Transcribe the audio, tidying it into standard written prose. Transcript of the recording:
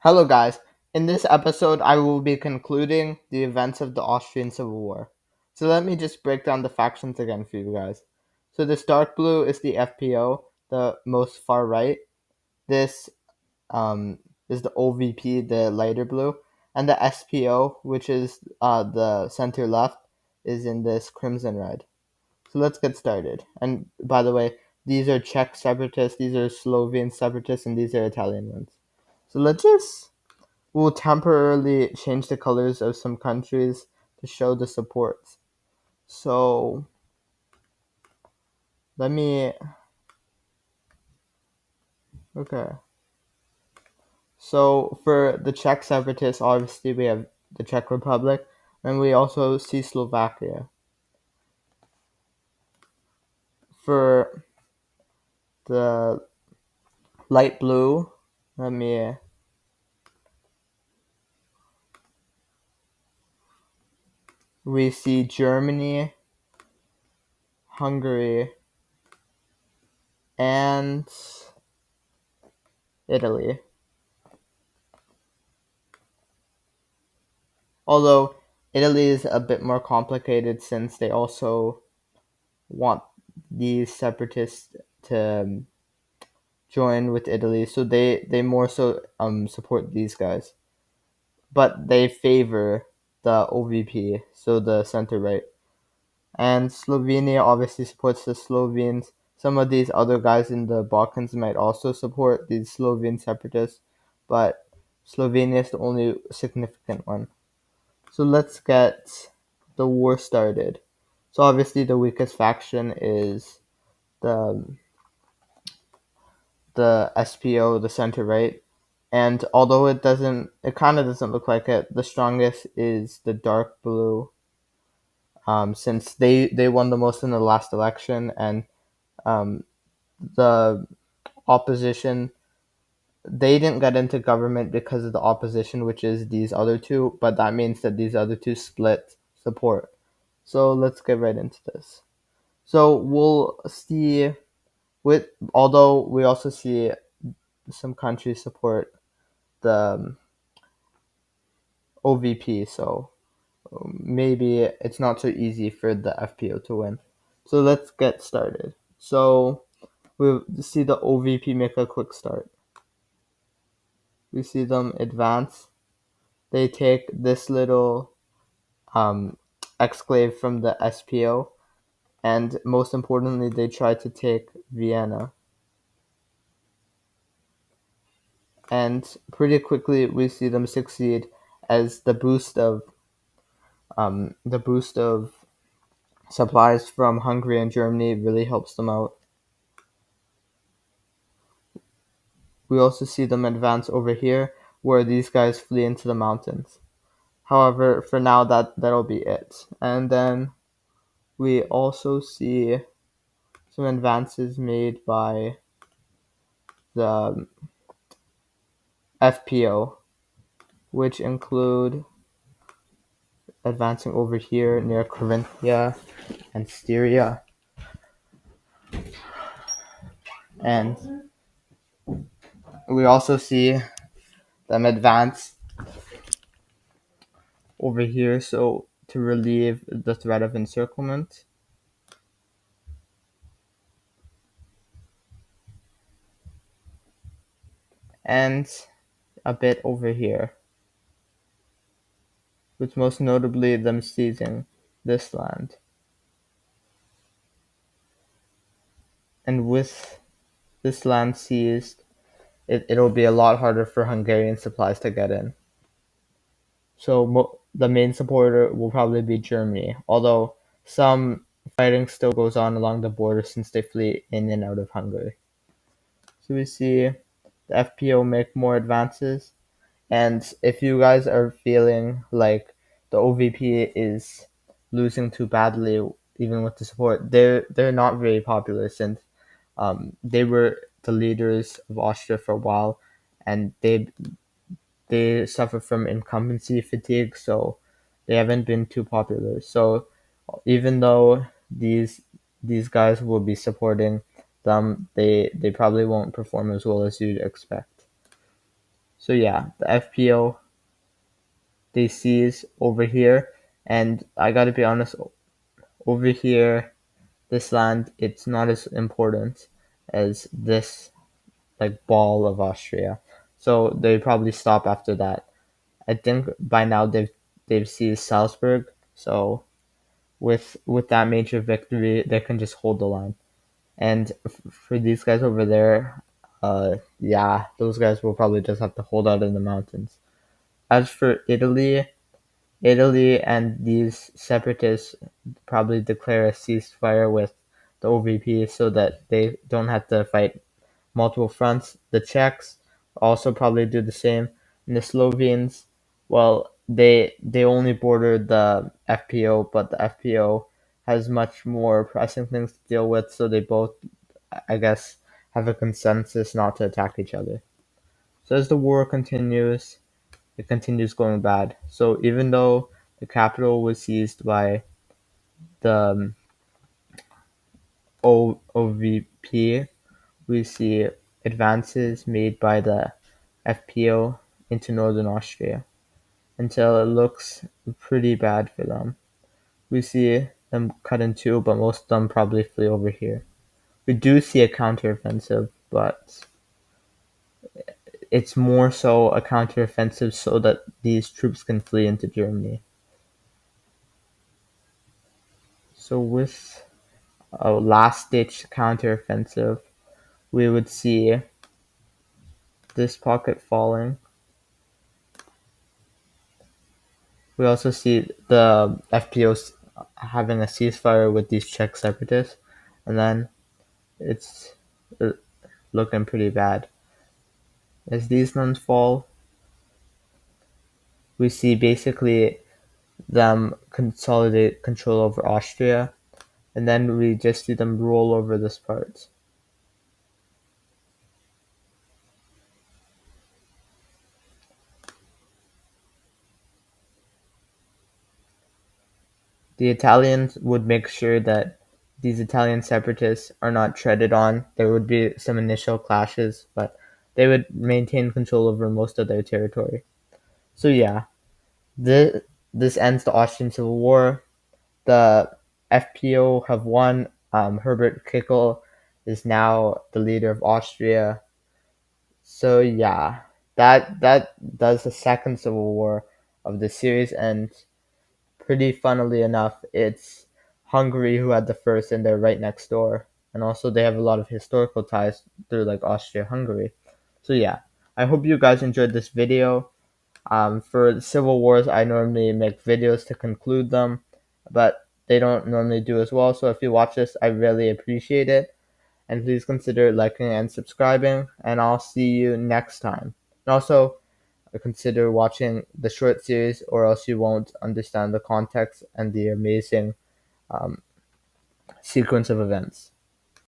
Hello, guys. In this episode, I will be concluding the events of the Austrian Civil War. So let me just break down the factions again for you guys. So this dark blue is the FPO, the most far right. This is the OVP, the lighter blue, and the SPO, which is the center left, is in this crimson red. So let's get started. And by the way, these are Czech separatists, these are Slovene separatists, and these are Italian ones. So let's just We'll temporarily change the colors of some countries to show the support. So let me. Okay. So for the Czech separatists, obviously we have the Czech Republic, and we also see Slovakia. For the light blue, let me. We see Germany, Hungary, and Italy. Although Italy is a bit more complicated since they also want these separatists to join with Italy, so they more so support these guys, but they favor the OVP, so the center right. And Slovenia obviously supports the Slovenes. Some of these other guys in the Balkans might also support these Slovene separatists, but Slovenia is the only significant one. So let's get the war started. So obviously the weakest faction is the the SPO, the center right. And although it kind of doesn't look like it, the strongest is the dark blue, since they won the most in the last election, and um, the opposition, they didn't get into government because of the opposition, which is these other two, but that means that these other two split support. So let's get right into this. So we'll see with although we also see some countries support the OVP, so maybe it's not so easy for the FPO to win. So let's get started. So we see the OVP make a quick start. We see them advance. They take this little exclave from the SPO, and most importantly, they try to take Vienna. And pretty quickly, we see them succeed as the boost of supplies from Hungary and Germany really helps them out. We also see them advance over here, where these guys flee into the mountains. However, for now, that'll be it. And then we also see some advances made by the FPO, which include advancing over here near Carinthia and Styria. And we also see them advance over here, so to relieve the threat of encirclement. And a bit over here, with most notably them seizing this land. And with this land seized, it'll be a lot harder for Hungarian supplies to get in. So the main supporter will probably be Germany, although some fighting still goes on along the border since they flee in and out of Hungary. So we see the FPO make more advances, and if you guys are feeling like the OVP is losing too badly, even with the support, they're not very popular since they were the leaders of Austria for a while, and they suffer from incumbency fatigue, so they haven't been too popular. So even though these guys will be supporting them, they probably won't perform as well as you'd expect. So yeah, the FPO they seize over here, and I gotta be honest, over here, this land, it's not as important as this like ball of Austria. So they probably stop after that. I think by now they've seized Salzburg. So with that major victory, they can just hold the line. And for these guys over there, yeah, those guys will probably just have to hold out in the mountains. As for Italy, Italy and these separatists probably declare a ceasefire with the OVP so that they don't have to fight multiple fronts. The Czechs also probably do the same. And the Slovenes, well, they only border the FPO, but the FPO has much more pressing things to deal with, so they both, I guess, have a consensus not to attack each other. So as the war continues, it continues going bad. So even though the capital was seized by the OVP, we see advances made by the FPO into northern Austria until it looks pretty bad for them. We see them cut in two, but most of them probably flee over here. We do see a counteroffensive, but it's more so a counteroffensive so that these troops can flee into Germany. So with a last-ditch counteroffensive, we would see this pocket falling. We also see the FPOs having a ceasefire with these Czech separatists, and then it's looking pretty bad. As these nuns fall, we see basically them consolidate control over Austria, and then we just see them roll over this part. The Italians would make sure that these Italian separatists are not treaded on. There would be some initial clashes, but they would maintain control over most of their territory. So yeah, this ends the Austrian Civil War. The FPO have won. Herbert Kickl is now the leader of Austria. So yeah, that does the second Civil War of the series, and pretty funnily enough, it's Hungary who had the first, and they're right next door. And also, they have a lot of historical ties through like Austria-Hungary. So yeah, I hope you guys enjoyed this video. For the Civil Wars, I normally make videos to conclude them, but they don't normally do as well. So if you watch this, I really appreciate it. And please consider liking and subscribing, and I'll see you next time. And also, consider watching the short series, or else you won't understand the context and the amazing sequence of events.